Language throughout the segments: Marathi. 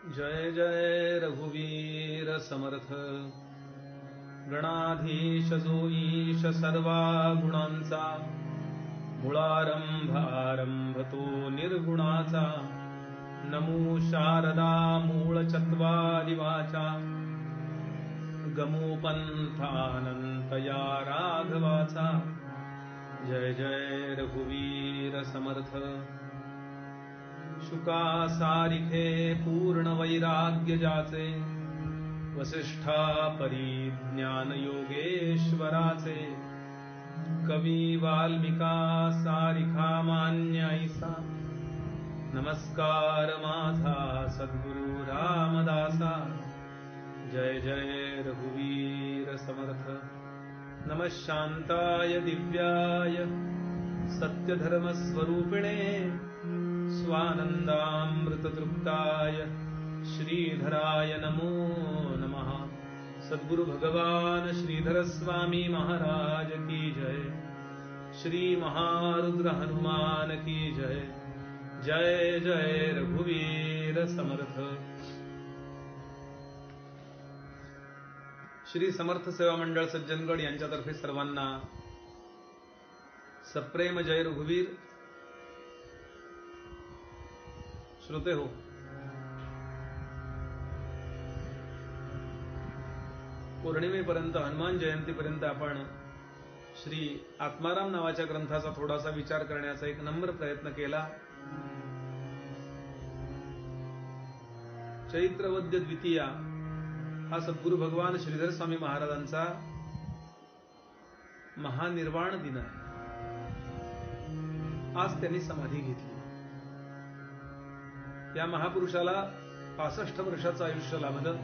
जय जय रघुवीर समर्थ। गणाधीश जो ईश सर्वा गुणांचा, मुळारंभ आरंभ तो निर्गुणाचा। नमो शारदा मूळ चत्वारि वाचा, गमो पंथानंत या राघवाचा। जय जय रघुवीर समर्थ। शुका सारिखे पूर्ण वैराग्य जाचे, वसिष्ठा परी ज्ञान योगेश्वराचे। कवी वाल्मिका सारिखा मान्य ऐसा, नमस्कार माझा सद्गुरु रामदासा। जय जय रघुवीर समर्थ। नमः शांताय दिव्याय सत्यधर्मस्वरूपिणे, स्वानंदामृततृप्ताय श्रीधराय नमो नमः। सद्गुरु भगवान श्रीधर स्वामी महाराज की जय। श्री महारुद्र हनुमान की जय। जय जय रघुवीर समर्थ। श्री समर्थ सेवा मंडळ सज्जनगड यांच्यातर्फे सर्वांना सप्रेम जय रघुवीर। श्रोते हो, पौर्णिमेपर्यंत हनुमान जयंतीपर्यंत आपण श्री आत्माराम नावाच्या ग्रंथाचा थोडासा विचार करण्याचा एक नम्र प्रयत्न केला। चैत्रवद्य द्वितीया हा सद्गुरु भगवान श्रीधर स्वामी महाराजांचा महानिर्वाण दिन आहे। आज त्यांनी समाधी घेतली। या महापुरुषाला 65 वर्षाचं आयुष्य लाभलं।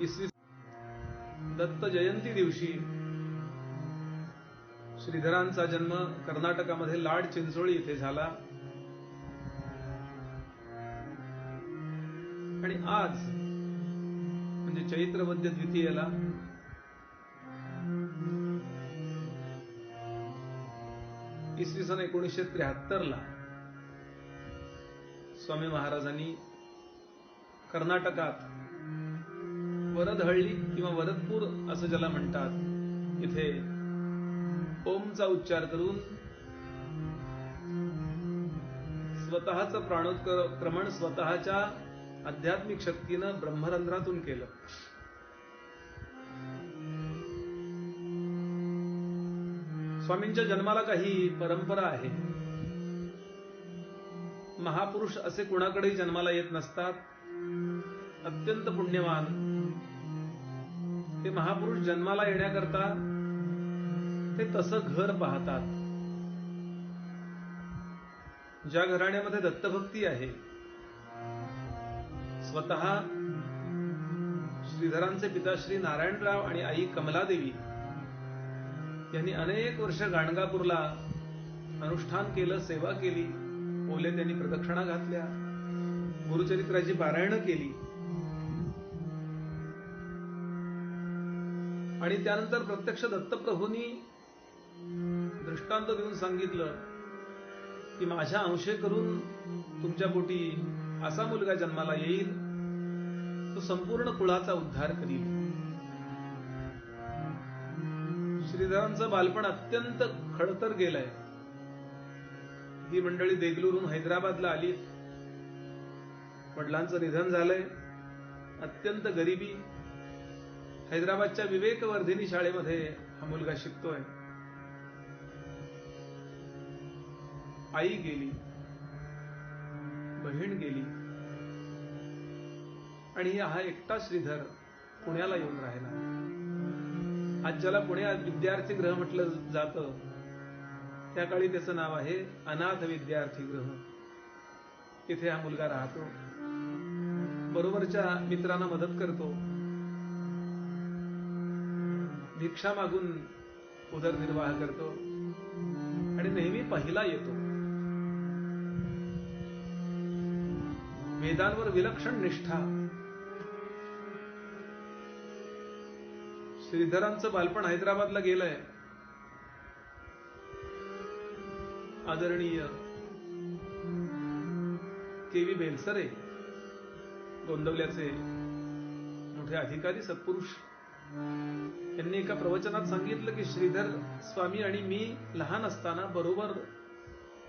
इसवी दत्त जयंती दिवशी श्रीधरांचा जन्म कर्नाटकामध्ये लाड चिंचोळी येथे झाला आणि आज म्हणजे चैत्रवद्य द्वितीयेला इसवी सन 1973 ला स्वामी महाराजांनी कर्नाटकात वरदहळ्ळी किंवा वरदपूर असं ज्याला म्हणतात, इथे ओमचा उच्चार करून स्वतःचं प्राणोत्क्रमण स्वतःच्या आध्यात्मिक शक्तीनं ब्रह्मरंध्रातून केलं। स्वामींच्या जन्माला काही परंपरा आहे। महापुरुष असे कुणाकडेही जन्माला येत नसतात। अत्यंत पुण्यवान ते महापुरुष जन्माला येण्याकरता ते तसं घर पाहतात। ज्या घराण्यामध्ये दत्तभक्ती आहे, स्वतः श्रीधरांचे पिता श्री नारायणराव आणि आई कमलादेवी यांनी अनेक वर्ष गाणगापूरला अनुष्ठान केलं, सेवा केली। ओले त्यांनी प्रदक्षिणा घातल्या, गुरुचरित्राची पारायण केली आणि त्यानंतर प्रत्यक्ष दत्तप्रभूंनी दृष्टांत देऊन सांगितलं की माझ्या अंशे करून तुमच्या पोटी असा मुलगा जन्माला येईल, तो संपूर्ण कुळाचा उद्धार करील। श्रीधरांचं बालपण अत्यंत खडतर गेलंय। ही मंडळी देगलूरून हैदराबादला आली। वडिलांचं निधन झालंय। अत्यंत गरिबी। हैदराबादच्या विवेकवर्धिनी शाळेमध्ये हा मुलगा शिकतोय। आई गेली, बहीण गेली आणि हा एकटा श्रीधर पुण्याला येऊन राहिला। आज ज्याला पुण्यात विद्यार्थी गृह म्हटलं जातं, त्या काळी त्याचं नाव आहे अनाथ विद्यार्थी गृह। इथे हा मुलगा राहतो, बरोबरच्या मित्रांना मदत करतो, भिक्षा मागून उदरनिर्वाह करतो आणि नेहमी पहिला येतो। वेदांवर विलक्षण निष्ठा। श्रीधरांचं बालपण हैदराबादला गेलंय। आदरणीय के.व्ही. बेलसरे गोंदवल्याचे मोठे अधिकारी सत्पुरुष यांनी एका प्रवचनात सांगितलं की श्रीधर स्वामी आणि मी लहान असताना बरोबर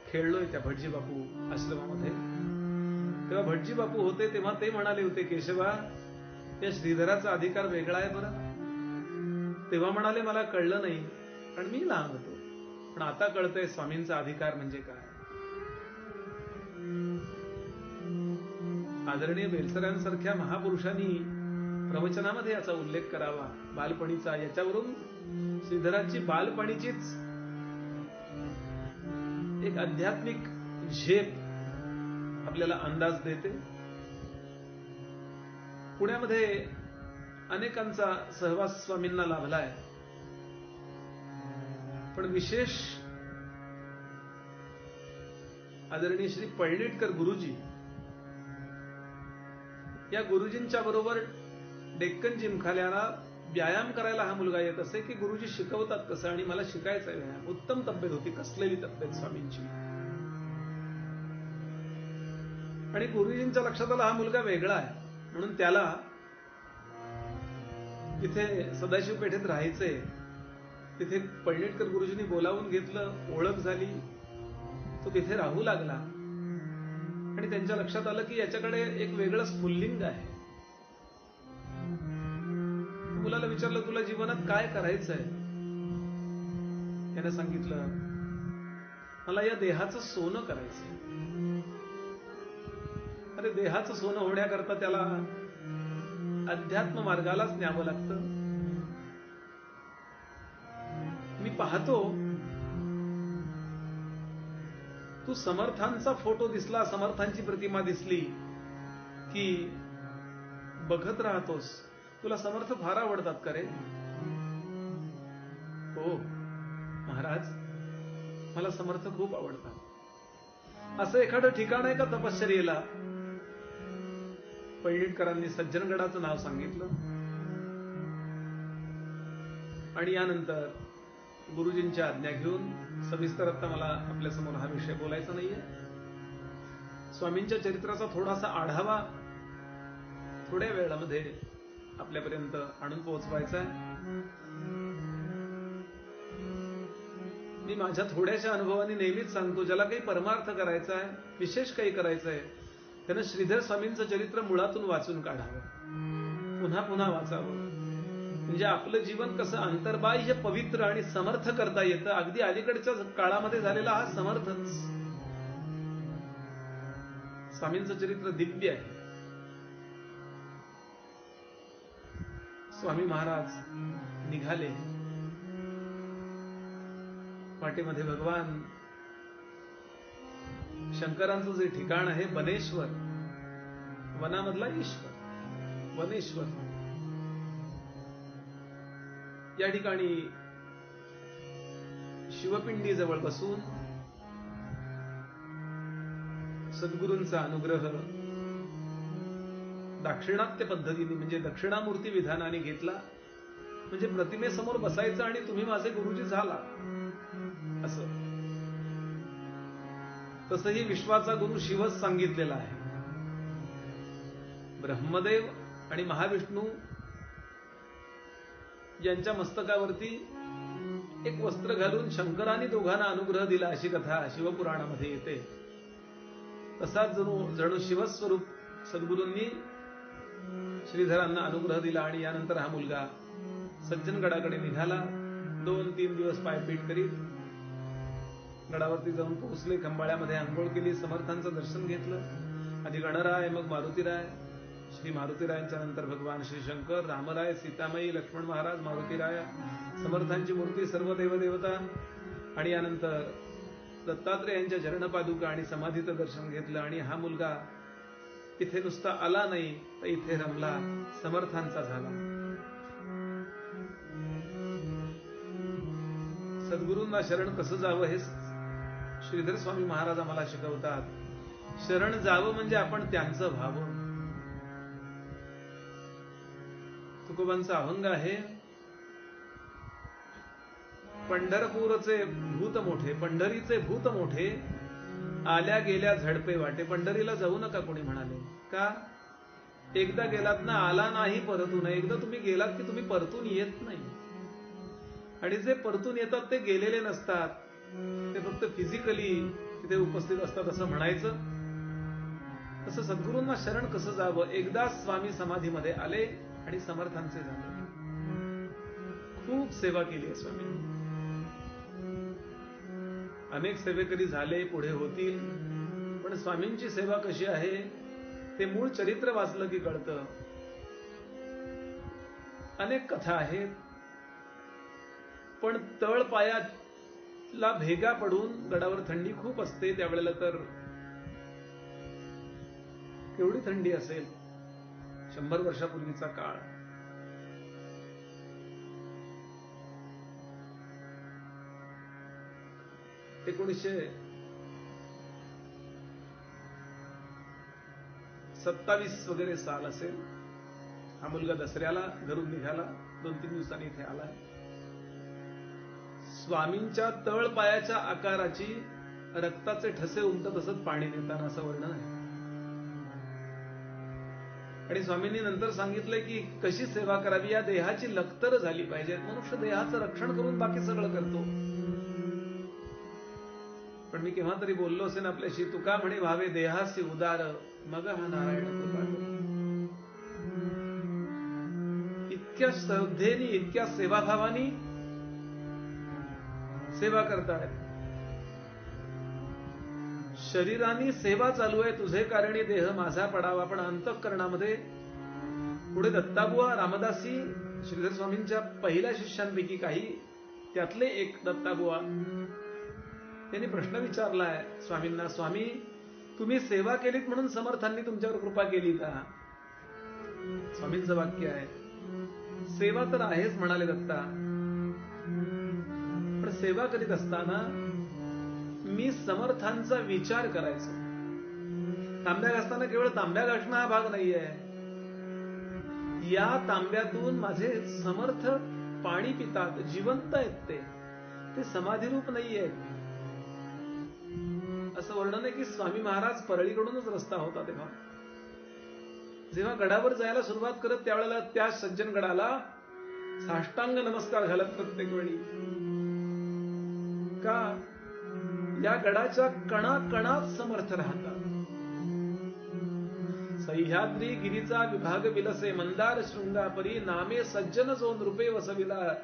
खेळलोय त्या भटजी बापू आश्रमामध्ये. तेव्हा भटजी बापू होते तेव्हा ते म्हणाले होते, केशवा या श्रीधराचा अधिकार वेगळा आहे बरं. तेव्हा म्हणाले मला कळलं नाही कारण मी लहान होतो, पण आता कळतंय स्वामींचा अधिकार म्हणजे काय. आदरणीय बेलसरांसारख्या महापुरुषांनी प्रवचनामध्ये याचा उल्लेख करावा बालपणीचा. याच्यावरून श्रीधराची बालपणीचीच एक आध्यात्मिक झेप आपल्याला अंदाज देते. पुण्यामध्ये अनेकांचा सहवास स्वामींना लाभलाय, पण विशेष आदरणीय श्री पळणीटकर गुरुजी या गुरुजींच्या बरोबर डेक्कन जिमखान्याला व्यायाम करायला हा मुलगा येत असे की गुरुजी शिकवतात कसं, आणि मला शिकायचं आहे व्यायाम. उत्तम तब्येत होती, कसलेली तब्येत स्वामींची. आणि गुरुजींच्या लक्षात आला हा मुलगा वेगळा आहे, म्हणून त्याला तिथे सदाशिव पेठेत राहायचंय. तिथे पळणीटकर गुरुजींनी बोलावून घेतलं, ओळख झाली, तो तिथे राहू लागला. आणि त्यांच्या लक्षात आलं की याच्याकडे एक वेगळं स्फुल्लिंग आहे. मुलाला विचारलं, तुला जीवनात काय करायचंय? त्याने सांगितलं, मला या देहाचं सोनं करायचंय. अरे देहाचं सोनं होण्याकरता त्याला अध्यात्म मार्गालाच न्यावं लागतं. मी पाहतो तू समर्थांचा फोटो दिसला, समर्थांची प्रतिमा दिसली की बघत राहतोस. तुला समर्थ फार आवडतात का रे? हो महाराज, मला समर्थ खूप आवडतात. असं एखादं ठिकाण आहे का तपश्चर्येला? पळणीटकरांनी सज्जनगडाचं नाव सांगितलं. आणि यानंतर गुरुजींच्या आज्ञा घेऊन सविस्तर आता मला आपल्या समोर हा विषय बोलायचा नाहीये. स्वामींच्या चरित्राचा थोडासा आढावा थोड्या वेळामध्ये आपल्यापर्यंत आणून पोहोचवायचा आहे. मी माझ्या थोड्याशा अनुभवाने नेहमीच सांगतो, ज्याला काही परमार्थ करायचा आहे, विशेष काही करायचं आहे, त्यानं श्रीधर स्वामींचं चरित्र मुळातून वाचून काढावं, पुन्हा पुन्हा वाचावं. म्हणजे आपलं जीवन कसं अंतर्बाह्य पवित्र आणि समर्थ करता येतं. अगदी अलीकडच्या काळामध्ये झालेला हा समर्थच. स्वामींचं चरित्र दिव्य आहे. स्वामी महाराज निघाले. वाटेमध्ये भगवान शंकरांचं जे ठिकाण आहे बनेश्वर, वनामधला ईश्वर वनेश्वर, या ठिकाणी शिवपिंडी जवळ बसून सद्गुरूंचा अनुग्रह दाक्षिणात्य पद्धतीने म्हणजे दक्षिणामूर्ती विधानाने घेतला. म्हणजे प्रतिमेसमोर बसायचं आणि तुम्ही माझे गुरुजी झाला असं. तसंही विश्वाचा गुरु शिवच सांगितलेला आहे. ब्रह्मदेव आणि महाविष्णू यांच्या मस्तकावरती एक वस्त्र घालून शंकराने दोघांना अनुग्रह दिला अशी कथा शिवपुराणामध्ये येते. तसाच जणू शिवस्वरूप सद्गुरूंनी श्रीधरांना अनुग्रह दिला. आणि यानंतर हा मुलगा सज्जनगडाकडे निघाला. 2-3 दिवस पायपीट करीत गडावरती जाऊन पोहोचले. खंबाळ्यामध्ये आंघोळ केली, समर्थांचं दर्शन घेतलं. आधी गणराय, मग मारुतीराय. श्री मारुतीरायांच्या नंतर भगवान श्री शंकर, रामराय, सीतामाई, लक्ष्मण महाराज, मारुतीराय, समर्थांची मूर्ती, सर्व देवदेवता. आणि यानंतर दत्तात्रेयांच्या चरणपादुका आणि समाधीचं दर्शन घेतलं. आणि हा मुलगा इथे नुसता आला नाही तर इथे रमला, समर्थांचा झाला. सद्गुरूंना शरण कसं जावं हे श्रीधर स्वामी महाराज आम्हाला शिकवतात. शरण जावं म्हणजे आपण त्यांचं व्हावं. तुकोबांचा अभंग आहे, पंढरपूरचे भूत मोठे, पंढरीचे भूत मोठे, आल्या गेल्या झडपे वाटे. पंढरीला जाऊ नका कोणी म्हणाले. का? एकदा गेलात ना, आला नाही परतून. एकदा तुम्ही गेलात की तुम्ही परतून येत नाही. आणि जे परतून येतात ते गेलेले नसतात, ते फक्त फिजिकली तिथे उपस्थित असतात असं म्हणायचं. तसं सद्गुरूंना शरण कसं जावं. एकदा स्वामी समाधीमध्ये आले आणि समर्थांचे झाले. खूप सेवा केली आहे स्वामींनी. अनेक सेवेकरी झाले, पुढे होतील. पण स्वामींची सेवा कशी आहे ते मूळ चरित्र वाचलं की कळतं. अनेक कथा आहेत, पण तळ पायाला भेगा पडून, गडावर थंडी खूप असते त्यावेळेला, तर केवढी थंडी असेल. 100 वर्षापूर्वीचा काळ. (1927) वगैरे साल असेल. हा मुलगा दसऱ्याला घरून निघाला, 2-3 दिवसांनी इथे आला. स्वामींच्या तळ पायाच्या आकाराची रक्ताचे ठसे उमटत असत पाणी नेताना, असं वर्णन आहे. आणि स्वामींनी नंतर सांगितलंय की कशी सेवा करावी. या देहाची लखतर झाली पाहिजे. मनुष्य देहाचं रक्षण करून बाकी सगळं करतो. पण मी केव्हा तरी बोललो असेल आपल्याशी, तुका म्हणे भावे देहासी उदार, मग हा नारायण कृपा करो. इतक्या श्रद्धेने, इतक्या सेवाभावानी सेवा करतायत. शरीराने सेवा चालू आहे, तुझे कारणी देह माझा पडावा. पण अंतःकरणामध्ये पुढे दत्ताबुवा रामदासी, श्रीधर स्वामींच्या पहिल्या शिष्यांपैकी काही, त्यातले एक दत्ताबुवा, त्यांनी प्रश्न विचारलाय स्वामींना, स्वामी तुम्ही सेवा केलीत म्हणून समर्थांनी तुमच्यावर कृपा केली का? स्वामींचं वाक्य आहे, सेवा तर आहेच म्हणाले दत्ता, पण सेवा करीत असताना मी समर्थांचा विचार करायचो. तांब्या घासताना केवळ तांब्या घासणं हा भाग नाहीये. या तांब्यातून माझे समर्थ पाणी पितात, जिवंत आहेत, ते समाधिरूप नाहीयेत. असं वर्णन आहे की स्वामी महाराज परळीकडूनच रस्ता होता तेव्हा, जेव्हा गडावर जायला सुरुवात करत त्यावेळेला त्या सज्जन गडाला साष्टांग नमस्कार घालत प्रत्येक वेळी. का? या गडाच्या कणाकणात समर्थ राहतात. सह्याद्री गिरीचा विभाग विलसे, मंदार शृंगापरी नामे सज्जन जो नृपे वसविला,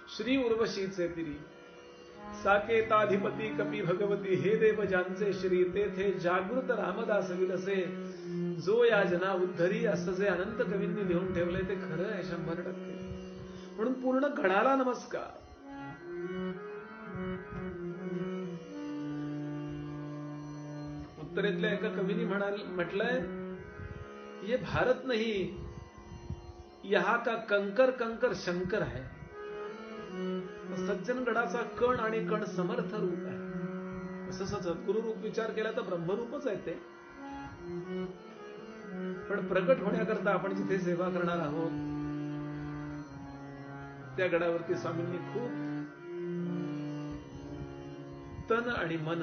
श्री उर्वशीचे तिरी. साकेताधिपती कपी भगवती, हे देव ज्यांचे श्री, तेथे जागृत रामदास विलसे, जो या जना उद्धरी. असं जे अनंत कवींनी लिहून ठेवलंय ते खरं आहे 100%. म्हणून पूर्ण गडाला नमस्कार. उत्तरेतल्या एका कवीनी म्हटलंय, ये भारत नाही, यहा का कंकर कंकर शंकर है. सज्जनगडाचा कण आणि कण समर्थ रूप आहे. असं सद्गुरु रूप विचार केला तर ब्रह्मरूपच आहे ते. पण प्रकट होण्याकरता आपण जिथे सेवा करणार आहोत त्या गडावरती स्वामींनी खूप तन आणि मन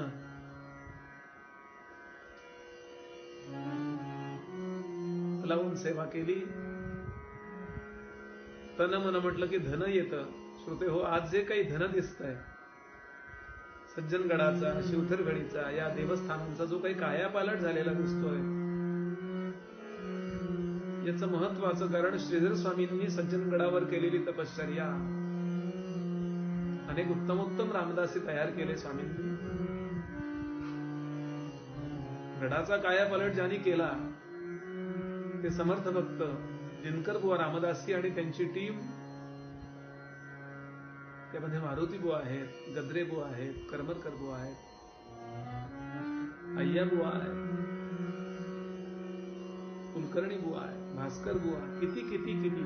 लावून सेवा केली. तन मन म्हटलं की धन येतं. श्रोते हो, आज जे काही धन दिसतंय, सज्जनगडाचा, शिवथरगडीचा, या देवस्थानांचा जो काही कायापालट झालेला दिसतोय, याचं महत्वाचं कारण श्रीधर स्वामींनी सज्जनगडावर केलेली तपश्चर्या. अनेक उत्तमोत्तम रामदासी तयार केले स्वामींनी. गडाचा कायापालट ज्यांनी केला ते समर्थ भक्त दिनकर बुवा रामदासी आणि त्यांची टीम. त्यामध्ये मारुती बुवा आहेत, गद्रे बुवा आहेत, करमरकर बुवा आहेत, अय्या बुवा आहेत, कुलकर्णी बुवा आहे, भास्कर बुवा, किती किती किती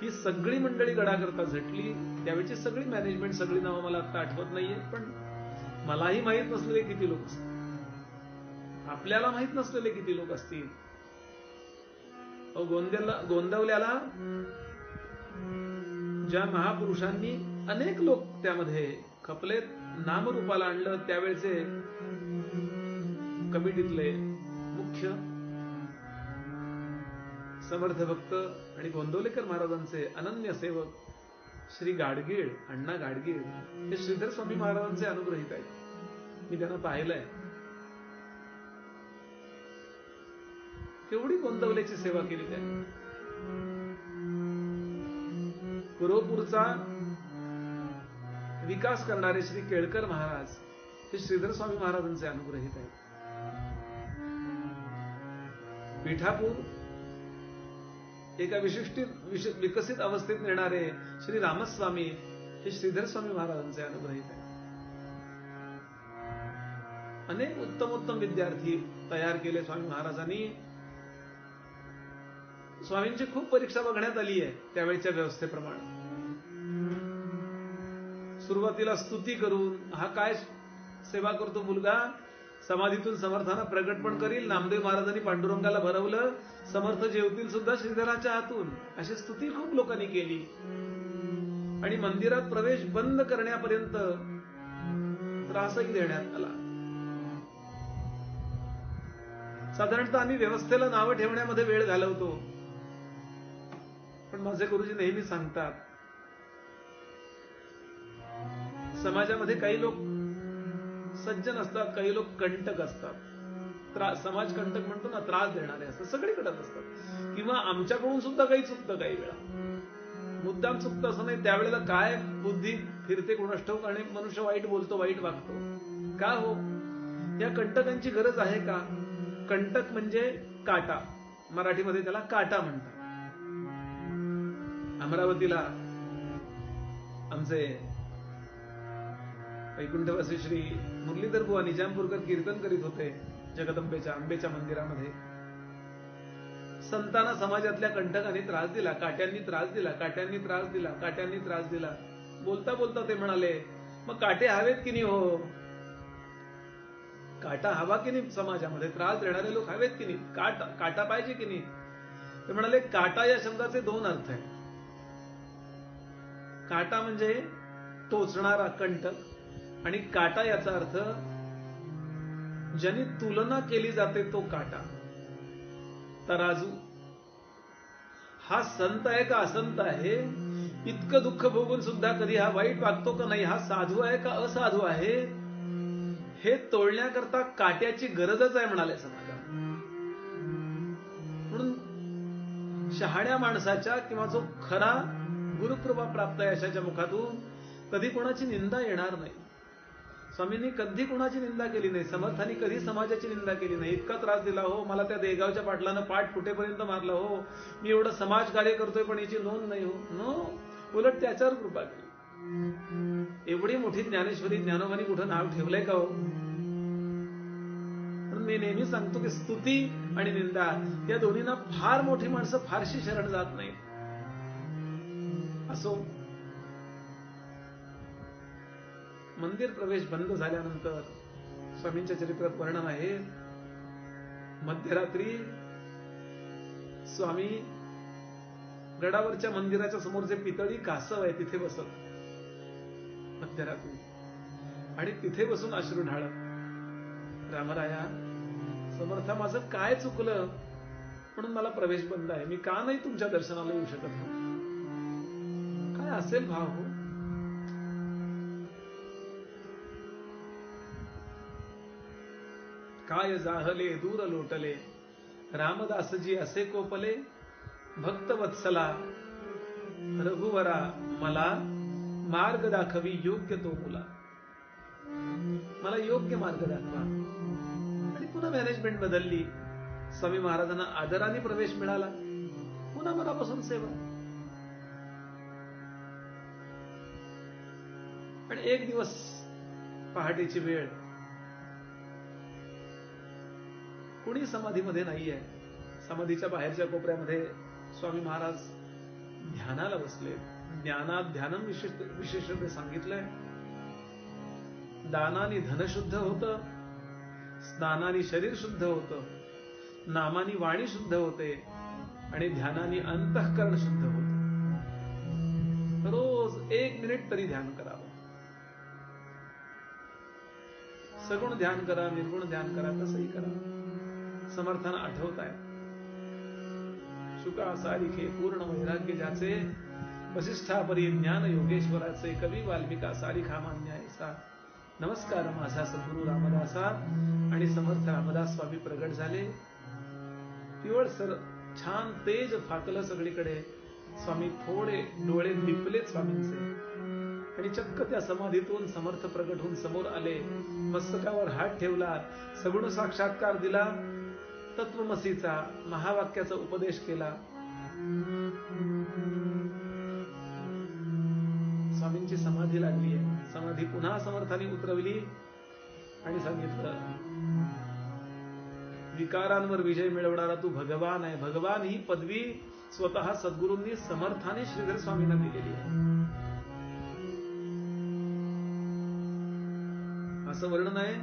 ही सगळी मंडळी गडाकरता झटली. त्यावेळची सगळी मॅनेजमेंट, सगळी नावं मला आता आठवत नाहीये, पण मलाही माहीत नसलेले किती लोक असतील, आपल्याला माहीत नसलेले किती लोक असतील. गोंदवल्याला ज्या महापुरुषांनी अनेक लोक त्यामध्ये खपलेत, नामरूपाला आणलं, त्यावेळेचे कमिटीतले मुख्य समर्थ भक्त आणि गोंदवलेकर महाराजांचे अनन्य सेवक श्री गाडगीळ, अण्णा गाडगीळ हे श्रीधर स्वामी महाराजांचे अनुग्रहित आहेत. मी त्यांना पाहिलंय. केवढी गोंदवलेची सेवा केली त्यांनी. गुरुपूरचा विकास करणारे श्री केळकर महाराज हे श्रीधर स्वामी महाराजांचे अनुग्रहित आहेत. पिठापूर एका विकसित अवस्थेत नेणारे श्री रामस्वामी हे श्रीधर स्वामी महाराजांचे अनुग्रहित आहेत. अनेक उत्तम विद्यार्थी तयार केले स्वामी महाराजांनी. स्वामींची खूप परीक्षा बघण्यात आली आहे त्यावेळच्या व्यवस्थेप्रमाणे. सुरुवातीला स्तुती करून हा काय सेवा करतो मुलगा, समाधीतून समर्थांना प्रगट पण करील. नामदेव महाराजांनी पांडुरंगाला भरवलं, समर्थ जेवतील सुद्धा श्रीधराच्या हातून, अशी स्तुती खूप लोकांनी केली. आणि मंदिरात प्रवेश बंद करण्यापर्यंत त्रासही देण्यात आला. साधारणतः आम्ही व्यवस्थेला नावं ठेवण्यामध्ये वेळ घालवतो, पण माझे गुरुजी नेहमी सांगतात, समाजामध्ये काही लोक सज्जन असतात, काही लोक कंटक असतात. समाज कंटक म्हणतो ना, त्रास देणारे असतात, सगळीकडे असतात. किंवा आमच्याकडून सुद्धा काही चुकतं, काही वेळा मुद्दाम चुकतं असं नाही. त्यावेळेला काय बुद्धी फिरते कोणास ठाऊक आणि मनुष्य वाईट बोलतो, वाईट वागतो. का हो? या कंटकांची गरज आहे का? कंटक म्हणजे काटा, मराठीमध्ये त्याला काटा म्हणतात. अमरावतीला आमचे वैकुंठवासी श्री मुरलीधर बुवा निजामपूरकर कीर्तन करीत होते जगदंबेच्या आंबेच्या मंदिरामध्ये. संतांना समाजातल्या कंटकांनी त्रास दिला, काट्यांनी त्रास दिला, काट्यांनी त्रास दिला, काट्यांनी त्रास दिला. बोलता बोलता ते म्हणाले, मग काटे हवेत की नाही हो? काटा हवा की नाही? समाजामध्ये त्रास देणारे लोक हवेत की नाही? काटा पाहिजे की नाही? ते म्हणाले, काटा या शब्दाचे दोन अर्थ आहेत. काटा म्हणजे टोचणारा कंटक, आणि काटा याचा अर्थ ज्याने तुलना केली जाते तो काटा. तराजू. हा संत आहे का असंत आहे? इतकं दुःख भोगून सुद्धा कधी हा वाईट वागतो का नाही? हा साधू आहे का असाधू आहे? हे तोडण्याकरता काट्याची गरजच आहे म्हणाले समाजात. म्हणून शहाण्या माणसाच्या किंवा जो खरा गुरुकृपा प्राप्त आहे अशाच्या मुखातून कधी कोणाची निंदा येणार नाही. स्वामींनी कधी कोणाची निंदा केली नाही. समर्थांनी कधी समाजाची निंदा केली नाही. इतका त्रास दिला हो, मला त्या देगावच्या पाटलानं पाठ फुटेपर्यंत मारला हो, मी एवढं समाज कार्य करतोय पण याची नोंद नाही हो. नो, उलट त्याच्यावर कृपा केली. एवढी मोठी ज्ञानेश्वरी ज्ञानोबांनी कुठं नाव ठेवलंय का हो? म्हणून मी नेहमी सांगतो की स्तुती आणि निंदा या दोन्हींना फार मोठी माणसं फारशी शरण जात नाहीत. असो, मंदिर प्रवेश बंद झाल्यानंतर स्वामींच्या चरित्रात वर्णन आहे, मध्यरात्री स्वामी गडावरच्या मंदिराच्या समोर जे पितळी कासव आहे तिथे बसत मध्यरात्री, आणि तिथे बसून अश्रू ढाळत, रामराया समर्था, माझं काय चुकलं म्हणून मला प्रवेश बंद आहे? मी का नाही तुमच्या दर्शनाला येऊ शकत? काय असेल भाव हो? काय जाहले दूर लोटले, रामदासजी असे कोपले, भक्त वत्सला रघुवरा मला, मार्ग दाखवी योग्य तो मुला. मला योग्य मार्ग दाखवा. आणि पुन्हा मॅनेजमेंट बदलली. स्वामी महाराजांना आदराने प्रवेश मिळाला. पुन्हा मनापासून सेवा. पण एक दिवस पहाटेची वेळ, कुणी समाधीमध्ये नाहीये. समाधीच्या बाहेरच्या कोपऱ्यामध्ये स्वामी महाराज ध्यानाला बसले. ज्ञानात ध्यानम विशेषते सांगितलंय. दानानी धन शुद्ध होतं, स्नानानी शरीर शुद्ध होतं, नामानी वाणी शुद्ध होते, आणि ध्यानानी अंतःकरण शुद्ध होतं. रोज 1 मिनिट तरी ध्यान करावं. सगुण ध्यान करा, निर्गुण ध्यान करा, तसंही करा. समर्थांना आठवताय, शुका सारिखे पूर्ण वैराग्य ज्याचे, वसिष्ठा परी ज्ञान योगेश्वराचे, कवी वाल्मिका सारिखा मान्य ऐसा. नमस्कार माझा सद्गुरु रामदासा. आणि समर्थ रामदास स्वामी प्रगट झाले. पिवळसर छान तेज फाकलं सगळीकडे. स्वामी थोडे डोळे दिपले स्वामींचे आणि चक्क त्या समाधीतून समर्थ प्रगट होऊन समोर आले. मस्तकावर हात ठेवला, सगुण साक्षात्कार दिला, तत्वमसीचा महावाक्याचा उपदेश केला. स्वामींची समाधी लागली आहे. समाधी पुन्हा समर्थांनी उतरवली आणि सांगितलं, विकारांवर विजय मिळवणारा तू भगवान आहे. भगवान ही पदवी स्वतः सद्गुरूंनी समर्थाने श्रीधर स्वामींना दिलेली आहे. असं वर्णन आहे.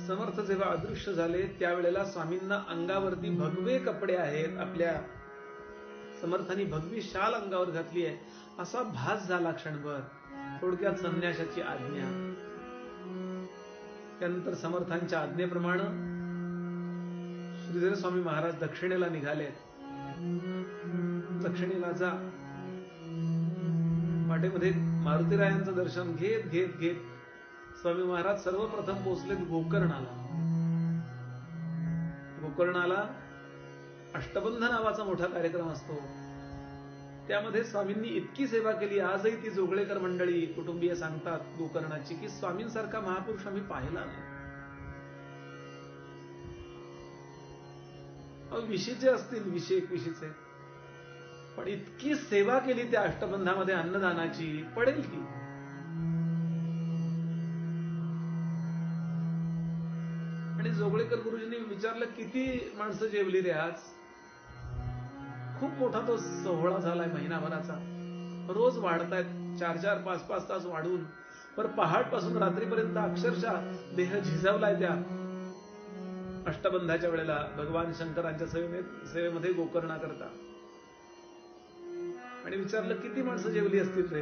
समर्थ जेव्हा अदृश्य झाले त्यावेळेला स्वामींना अंगावरती भगवे कपडे आहेत. आपल्या समर्थांनी भगवी शाल अंगावर घातली आहे असा भास झाला क्षणभर. थोडक्यात संन्यासाची आज्ञा. त्यानंतर समर्थांच्या आज्ञेप्रमाणे श्रीधर स्वामी महाराज दक्षिणेला निघाले. दक्षिणेला जा. वाटेमध्ये मारुतीरायांचं दर्शन घेत घेत घेत स्वामी महाराज सर्वप्रथम पोहोचलेत गोकर्णाला. गोकर्णाला अष्टबंध नावाचा मोठा कार्यक्रम असतो. त्यामध्ये स्वामींनी इतकी सेवा केली. आजही ती जोगळेकर मंडळी कुटुंबीय सांगतात गोकर्णाची की स्वामींसारखा महापुरुष आम्ही पाहिला नाही. विशीचे असतील 20-21, पण इतकी सेवा केली त्या अष्टबंधामध्ये अन्नदानाची पडेल की. आणि जोगळेकर गुरुजींनी विचारलं, किती माणसं जेवली रे आज? खूप मोठा तो सोहळा झालाय महिनाभराचा. रोज वाढतायत, 4-4, 5-5 तास वाढून. पर पहाटपासून रात्रीपर्यंत अक्षरशः देह झिजवलाय त्या अष्टबंधाच्या वेळेला भगवान शंकरांच्या सेवेमध्ये गोकर्णा करता. आणि विचारलं, किती माणसं जेवली असतील रे?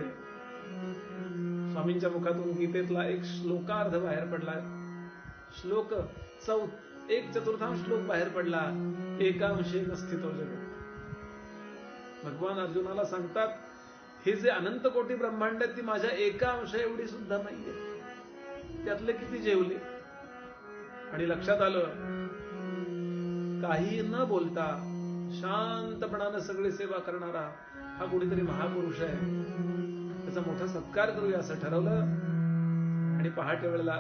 स्वामींच्या मुखातून गीतेतला एक श्लोकार्ध बाहेर पडला. श्लोक 1/4 श्लोक बाहेर पडला. एकांशेन स्थितो जगत्. भगवान अर्जुनाला सांगतात, हे जे अनंत कोटी ब्रह्मांड आहेत ती माझ्या एका अंश एवढी सुद्धा नाहीये. त्यातले किती जेवले? आणि लक्षात आलं, काही न बोलता शांतपणानं सगळी सेवा करणारा हा कुणीतरी महापुरुष आहे. त्याचा मोठा सत्कार करूया असं ठरवलं. आणि पहाटे वेळेला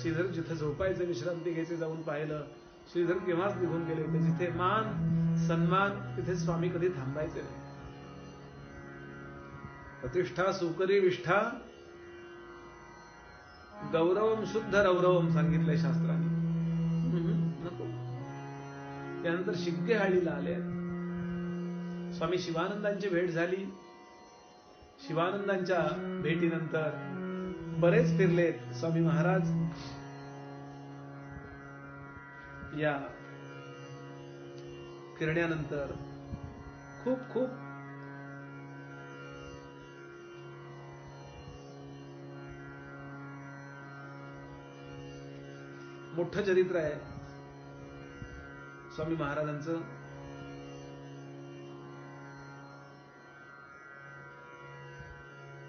श्रीधर जिथे झोपायचे, विश्रांती घ्यायचे जाऊन पाहिलं. श्रीधर केव्हाच निघून गेले होते. जिथे मान सन्मान तिथे स्वामी कधी थांबायचे नाही. प्रतिष्ठा सुकरी विष्ठा गौरवम शुद्ध रौरवम सांगितलंय शास्त्राने. नको. त्यानंतर शिग्गेहाळीला आले. स्वामी शिवानंदांची भेट झाली. शिवानंदांच्या भेटीनंतर बरेच फिरलेत स्वामी महाराज. या फिरण्यानंतर खूप खूप मोठं चरित्र आहे स्वामी महाराजांचं.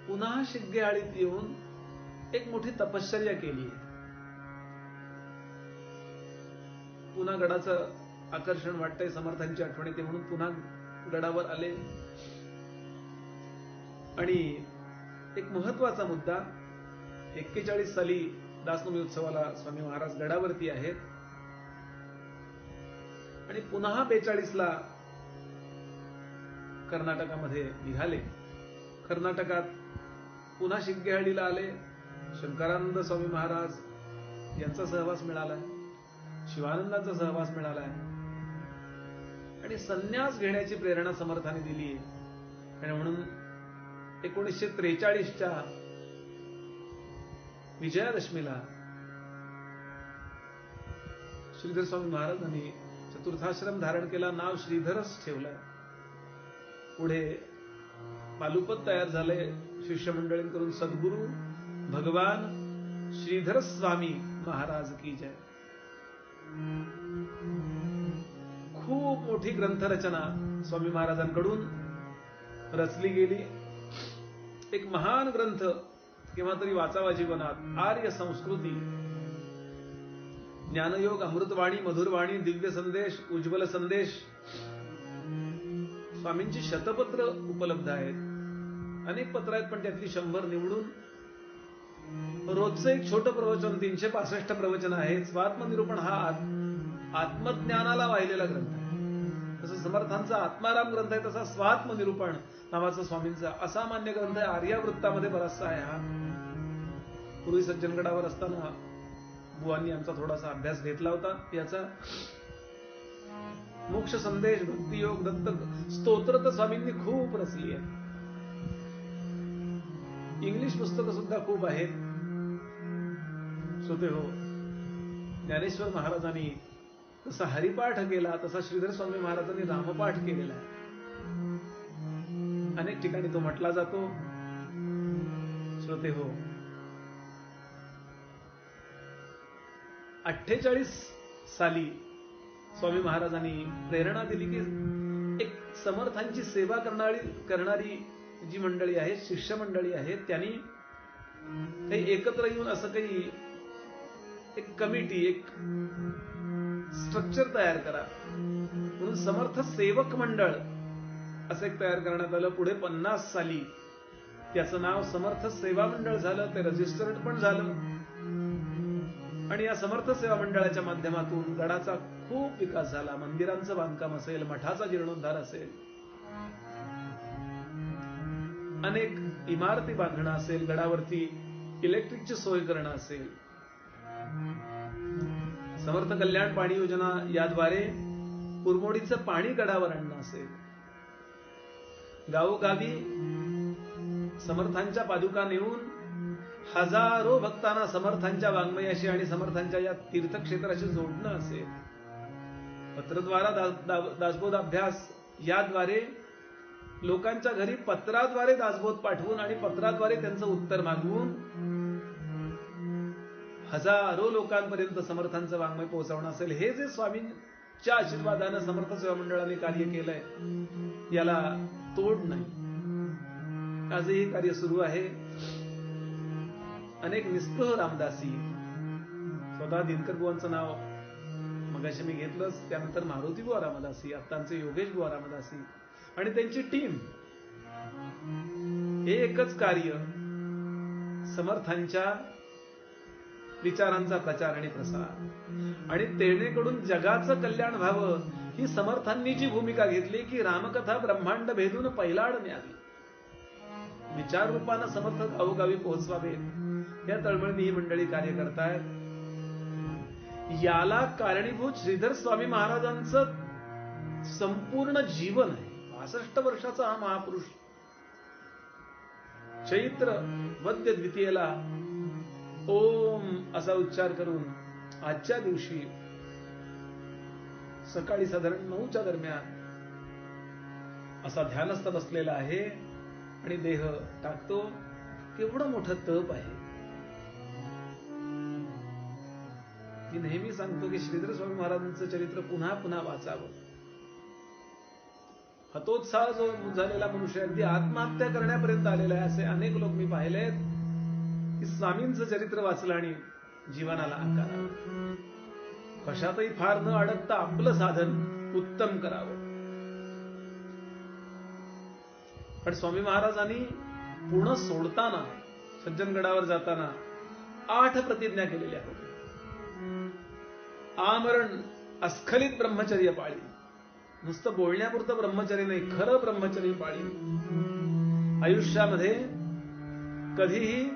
पुन्हा शिग्गेहाळीत येऊन एक मोठी तपश्चर्या केली. पुन्हा गडाचं आकर्षण वाटतंय, समर्थांची आठवण येते म्हणून पुन्हा गडावर आले. आणि एक महत्वाचा मुद्दा, 41 साली दासनवमी उत्सवाला स्वामी महाराज गडावरती आहेत. आणि पुन्हा 42ला कर्नाटकामध्ये निघाले. कर्नाटकात पुन्हा शिग्गेहाळीला आले. शंकरानंद स्वामी महाराज यांचा सहवास मिळाला, शिवानंदांचा सहवास मिळालाय. आणि संन्यास घेण्याची प्रेरणा समर्थाने दिली. आणि म्हणून 1943च्या विजयादशमीला श्रीधर स्वामी महाराजांनी चतुर्थाश्रम धारण केला. नाव श्रीधरच ठेवलं. पुढे पालुपत तयार झाले शिष्यमंडळींकडून. सद्गुरू भगवान श्रीधर स्वामी महाराज की जय. खूप मोठी ग्रंथरचना स्वामी महाराजांकडून रचली गेली. एक महान ग्रंथ केव्हा तरी वाचावा जीवनात. आर्य संस्कृती, ज्ञानयोग, अमृतवाणी, मधुरवाणी, दिव्य संदेश, उज्ज्वल संदेश. स्वामींची शतपत्र उपलब्ध आहेत. अनेक पत्र आहेत, पण त्यातली 100 निवडून रोजचं एक छोटं प्रवचन, 365 प्रवचन आहे. स्वात्मनिरूपण हा आत्मज्ञानाला वाहिलेला ग्रंथ आहे. तसं समर्थांचा आत्माराम ग्रंथ आहे, तसा स्वात्मनिरूपण नावाचा स्वामींचा असामान्य ग्रंथ आहे. आर्यावृत्तामध्ये बराचसा आहे हा. पूर्वी सज्जनगडावर असताना बुवांनी आमचा थोडासा अभ्यास घेतला होता याचा. मोक्ष संदेश, भक्तियोग, दत्त स्तोत्र तर स्वामींनी खूप रचली आहे. इंग्लिश पुस्तकं सुद्धा खूप आहेत. श्रोते हो, ज्ञानेश्वर महाराजांनी तसा हरिपाठ केला, तसा श्रीधर स्वामी महाराजांनी रामपाठ केलेला आहे. अनेक ठिकाणी तो म्हटला जातो. श्रोते हो, 48 साली स्वामी महाराजांनी प्रेरणा दिली की एक समर्थांची सेवा करणारी जी मंडळी आहे, शिष्य मंडळी आहेत, त्यांनी काही एकत्र येऊन असं काही एक कमिटी, एक स्ट्रक्चर तयार करा म्हणून समर्थ सेवक मंडळ असं एक तयार करण्यात आलं. पुढे 50 साली त्याचं नाव समर्थ सेवा मंडळ झालं. ते रजिस्टर्ड पण झालं. आणि या समर्थ सेवा मंडळाच्या माध्यमातून गडाचा खूप विकास झाला. मंदिरांचं बांधकाम असेल, मठाचा जीर्णोद्धार असेल, अनेक इमारती बांधणं असेल, गडावरती इलेक्ट्रिकची सोय करणं असेल, समर्थ कल्याण पाणी योजना याद्वारे पुरमोडीचं पाणी गडावर आणणं असेल, गावोगावी समर्थांच्या पादुका नेऊन हजारो भक्तांना समर्थांच्या वाङ्मयाशी आणि समर्थांच्या या तीर्थक्षेत्राशी जोडणं असेल, पत्रद्वारा दासबोध अभ्यास याद्वारे लोकांच्या घरी पत्राद्वारे दासबोध पाठवून आणि पत्राद्वारे त्यांचं उत्तर मागवून हजारो लोकांपर्यंत समर्थांचं वाङ्मय पोहोचवणं असेल, हे जे स्वामींच्या आशीर्वादानं समर्थ सेवा मंडळाने कार्य केलंय याला तोड नाही. आजही कार्य सुरू आहे. अनेक निस्पृह रामदासी, स्वतः दिनकर बुवांचं नाव मगाशी मी घेतलंच, त्यानंतर मारुती बुवा रामदासी, आत्तांचे योगेश बुवा रामदासी आणि त्यांची टीम, हे एकच कार्य समर्थांच्या विचारांचा प्रचार आणि प्रसार आणि तेणेकडून जगाचं कल्याण व्हावं ही समर्थांनी जी भूमिका घेतली की रामकथा ब्रह्मांड भेदून पैलाड न्यावी, विचार रूपानं समर्थ गावोगावी पोहोचवावेत, या तळमळीने ही मंडळी कार्य करतायत. याला कारणीभूत श्रीधर स्वामी महाराजांचं संपूर्ण जीवन आहे. 65 वर्षाचा हा महापुरुष चैत्र वद्य द्वितीयेला ओम असा उच्चार करून आजच्या दिवशी सकाळी साधारण 9च्या दरम्यान असा ध्यानस्थ बसलेला आहे आणि देह टाकतो. केवढं मोठं तप आहे. मी नेहमी सांगतो की श्रीधर स्वामी महाराजांचं चरित्र पुन्हा पुन्हा वाचावं. हतोत्साह जो झालेला मनुष्य अगदी आत्महत्या करण्यापर्यंत आलेला आहे असे अनेक लोक मी पाहिलेत की स्वामींचं चरित्र वाचलं आणि जीवनाला आकार आला. कशातही फार न अडकता आपलं साधन उत्तम करावं. पण स्वामी महाराजांनी पूर्ण सोडताना, सज्जनगडावर जाताना 8 प्रतिज्ञा केलेल्या होत्या. आमरण अस्खलित ब्रह्मचर्य पाळी, नुसतं बोलण्यापुरतं ब्रह्मचर्य नाही, खरं ब्रह्मचर्य पाळी. आयुष्यामध्ये कधीही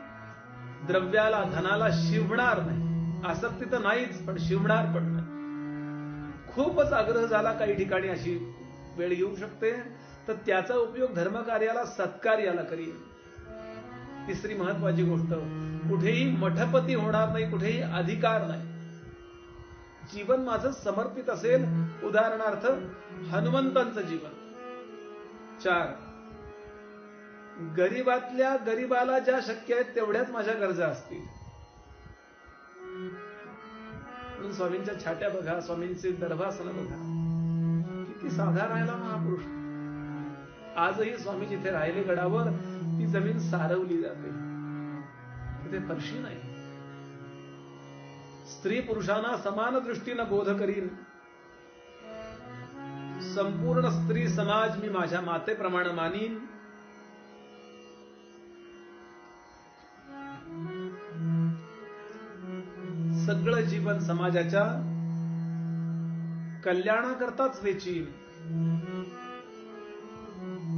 द्रव्याला, धनाला शिवणार नाही. आसक्ती तर नाहीच, पण शिवणार पण नाही. खूपच आग्रह झाला, काही ठिकाणी अशी वेळ येऊ शकते, तर त्याचा उपयोग धर्मकार्याला, सत्कार्याला करील. तिसरी महत्वाची गोष्ट, कुठेही मठपती होणार नाही, कुठेही अधिकार नाही. जीवन माझं समर्पित असेल, उदाहरणार्थ हनुमंतांचं जीवन. 4, गरीबातल्या गरीबाला ज्या शक्य आहेत तेवढ्याच माझ्या गरजा असतील. आपण स्वामींच्या छाट्या बघा, स्वामींचे दर्भासन बघा, किती साधा राहिला महापुरुष. आजही स्वामी जिथे राहिले गडावर ती जमीन सारवली जाते, तिथे फरशी नाही. स्त्री पुरुषांना समान दृष्टीनं बोध करीन. संपूर्ण स्त्री समाज मी माझ्या मातेप्रमाणे मानीन. सगळं जीवन समाजाच्या कल्याणाकरताच वेचीन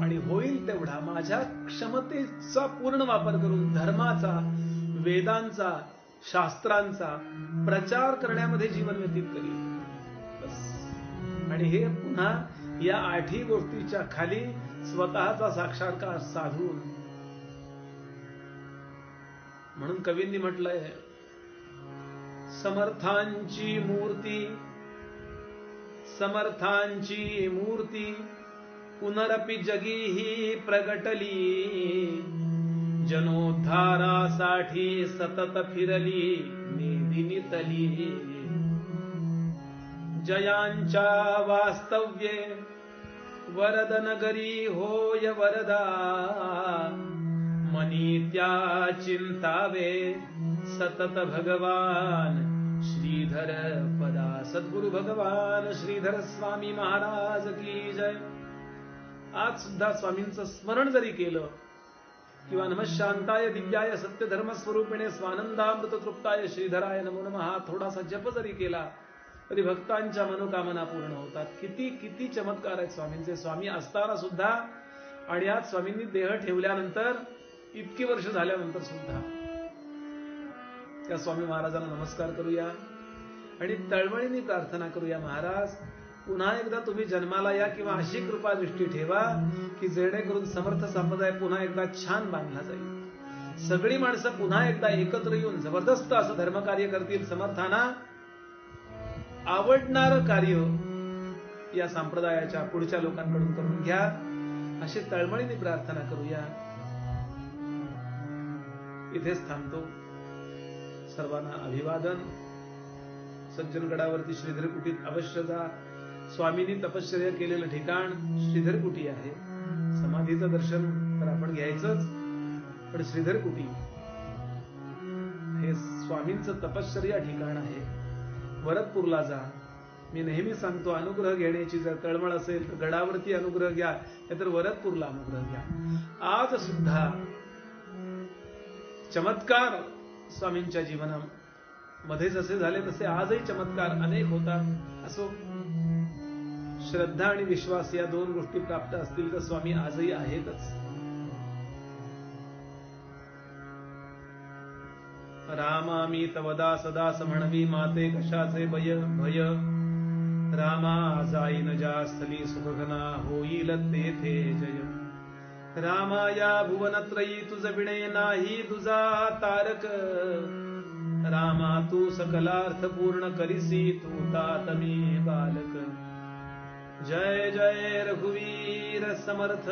आणि होईल तेवढा माझ्या क्षमतेचा पूर्ण वापर करून धर्माचा, वेदांचा, शास्त्रांचा प्रचार करण्यामध्ये जीवन व्यतीत करीन. बस. आणि हे पुन्हा या 8 गोष्टीच्या खाली स्वतःचा साक्षात्कार साधून. म्हणून कवींनी म्हटलंय, समर्थांची मूर्ती, समर्थांची मूर्ती पुनरपि जगी ही प्रगटली. जनोद्धारासाठी सतत फिरली मेदिनीतली. जयांच्या वास्तव्ये वरद नगरी होय वरदा. मनी त्या चिंतावे सतत भगवान श्रीधर पदा. सद्गुरु भगवान श्रीधर स्वामी महाराज की जय. आज सुद्धा स्वामींचं स्मरण जरी केलं किंवा नमःशांताय दिव्याय सत्य धर्म स्वरूपिणे स्वानंदामृत तृप्ताय श्रीधराय नमो नमः हा थोडासा जप जरी केला तरी भक्तांच्या मनोकामना पूर्ण होतात. किती किती चमत्कार आहेत स्वामींचे. स्वामी असताना सुद्धा आणि आज स्वामींनी देह ठेवल्यानंतर इतकी वर्ष झाल्यानंतर सुद्धा त्या स्वामी महाराजांना नमस्कार करूया आणि तळमळीने प्रार्थना करूया, महाराज पुन्हा एकदा तुम्ही जन्माला या किंवा अशी कृपा दृष्टी ठेवा की जेणेकरून समर्थ संप्रदाय पुन्हा एकदा छान बांधला जाईल. सगळी माणसं पुन्हा एकदा एकत्र येऊन जबरदस्त असं धर्मकार्य करतील. समर्थांना आवडणारं कार्य या संप्रदायाच्या पुढच्या लोकांकडून करून घ्या अशी तळमळीने प्रार्थना करूया. इथेच थांबतो. सर्वांना अभिवादन. सज्जनगडावरती श्रीधरकुटीत अवश्य जा. स्वामींनी तपश्चर्या केलेलं ठिकाण श्रीधरकुटी आहे. समाधीचं दर्शन तर आपण घ्यायचंच, पण श्रीधरकुटी हे स्वामींचं तपश्चर्या ठिकाण आहे. वरदपूरला जा. मी नेहमी सांगतो, अनुग्रह घेण्याची जर तळमळ असेल तर गडावरती अनुग्रह घ्या, नाहीतर वरदपूरला अनुग्रह घ्या. आज सुद्धा चमत्कार स्वामींच्या जीवनामध्ये जसे झाले तसे आजही चमत्कार अनेक होतात. असो, श्रद्धा आणि विश्वास या 2 गोष्टी प्राप्त असतील तर स्वामी आजही आहेतच. रामा मी तवदा सदा समणवी माते कशाचे भय. रामा जाईन ज्या स्थली सुखघना होईल तेथे जय. रामा या भुवनत्रयी तुझ विणे नाही तुझा तारक. रामा तू सकलार्थ पूर्ण करिसी तू तातमी बालक. जय जय रघुवीर समर्थ.